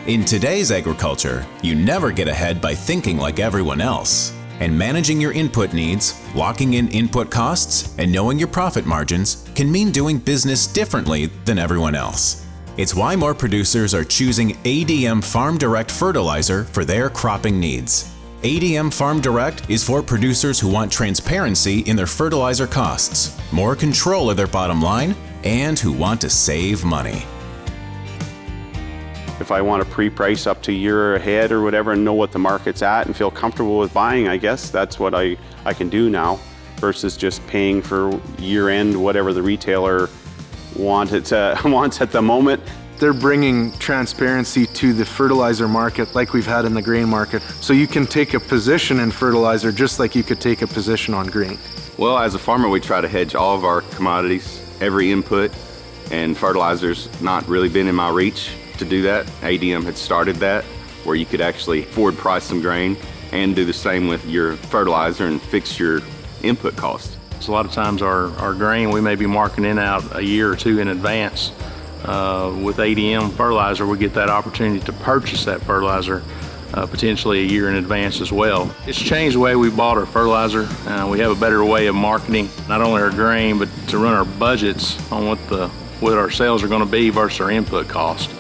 In today's agriculture, you never get ahead by thinking like everyone else. And managing your input needs, locking in input costs, and knowing your profit margins can mean doing business differently than everyone else. It's why more producers are choosing ADM Farm Direct fertilizer for their cropping needs. ADM Farm Direct is for producers who want transparency in their fertilizer costs, more control of their bottom line, and who want to save money. If I want to pre-price up to a year ahead or whatever and know what the market's at and feel comfortable with buying, I guess that's what I can do now versus just paying for year-end whatever the retailer wants at the moment. They're bringing transparency to the fertilizer market like we've had in the grain market. So you can take a position in fertilizer just like you could take a position on grain. Well, as a farmer, we try to hedge all of our commodities, every input, and fertilizer's not really been in my reach to do that. ADM had started that, where you could actually forward price some grain and do the same with your fertilizer and fix your input cost. So a lot of times our grain, we may be marking it out a year or two in advance. With ADM fertilizer, we get that opportunity to purchase that fertilizer potentially a year in advance as well. It's changed the way we bought our fertilizer. We have a better way of marketing not only our grain, but to run our budgets on what our sales are going to be versus our input cost.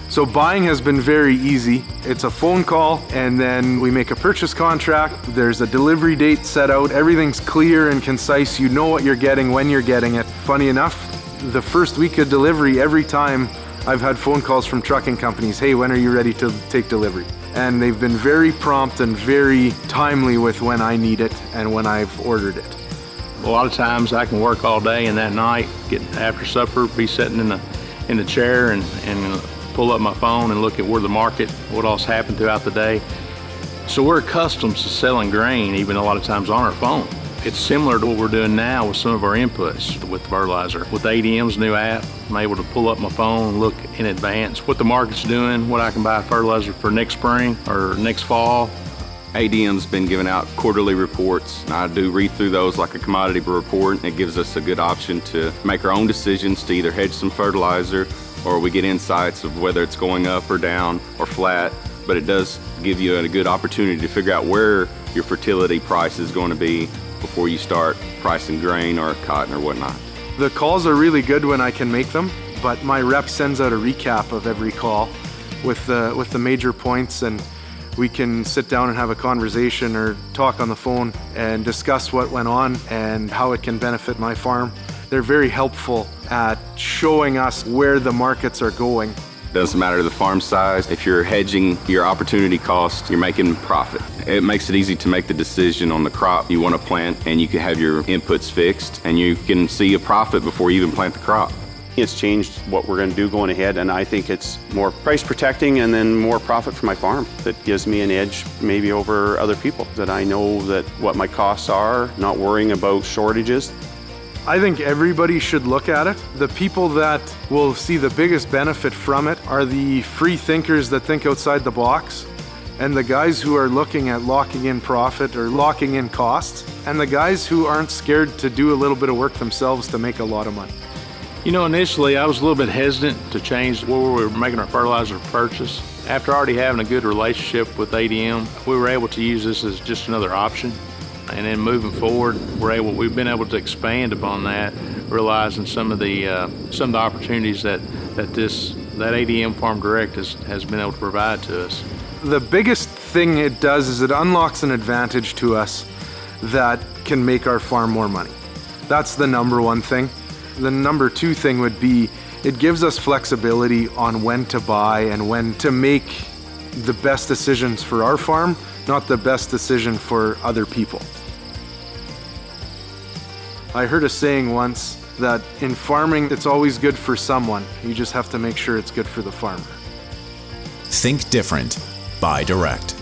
So buying has been very easy. It's a phone call and then we make a purchase contract. There's a delivery date set out. Everything's clear and concise. You know what you're getting when you're getting it. Funny enough, the first week of delivery, every time I've had phone calls from trucking companies, hey, when are you ready to take delivery? And they've been very prompt and very timely with when I need it and when I've ordered it. A lot of times I can work all day and that night, get after supper, be sitting in the chair and pull up my phone and look at where the market, what else happened throughout the day. So we're accustomed to selling grain even a lot of times on our phone. It's similar to what we're doing now with some of our inputs with fertilizer. With ADM's new app, I'm able to pull up my phone and look in advance what the market's doing, what I can buy fertilizer for next spring or next fall. ADM's been giving out quarterly reports, and I do read through those like a commodity report, and it gives us a good option to make our own decisions to either hedge some fertilizer or we get insights of whether it's going up or down or flat. But it does give you a good opportunity to figure out where your fertility price is going to be before you start pricing grain or cotton or whatnot. The calls are really good when I can make them, but my rep sends out a recap of every call with the major points, and we can sit down and have a conversation or talk on the phone and discuss what went on and how it can benefit my farm. They're very helpful at showing us where the markets are going. Doesn't matter the farm size. If you're hedging your opportunity cost, you're making profit. It makes it easy to make the decision on the crop you want to plant, and you can have your inputs fixed and you can see a profit before you even plant the crop. It's changed what we're going to do going ahead, and I think it's more price protecting and then more profit for my farm that gives me an edge maybe over other people, that I know that what my costs are, not worrying about shortages. I think everybody should look at it. The people that will see the biggest benefit from it are the free thinkers that think outside the box, and the guys who are looking at locking in profit or locking in costs, and the guys who aren't scared to do a little bit of work themselves to make a lot of money. You know, initially I was a little bit hesitant to change where we were making our fertilizer purchase. After already having a good relationship with ADM, we were able to use this as just another option. And then moving forward, we've been able to expand upon that, realizing some of the opportunities that ADM Farm Direct has been able to provide to us. The biggest thing it does is it unlocks an advantage to us that can make our farm more money. That's the number one thing. The number two thing would be it gives us flexibility on when to buy and when to make the best decisions for our farm, not the best decision for other people. I heard a saying once that in farming, it's always good for someone. You just have to make sure it's good for the farmer. Think different. Buy direct.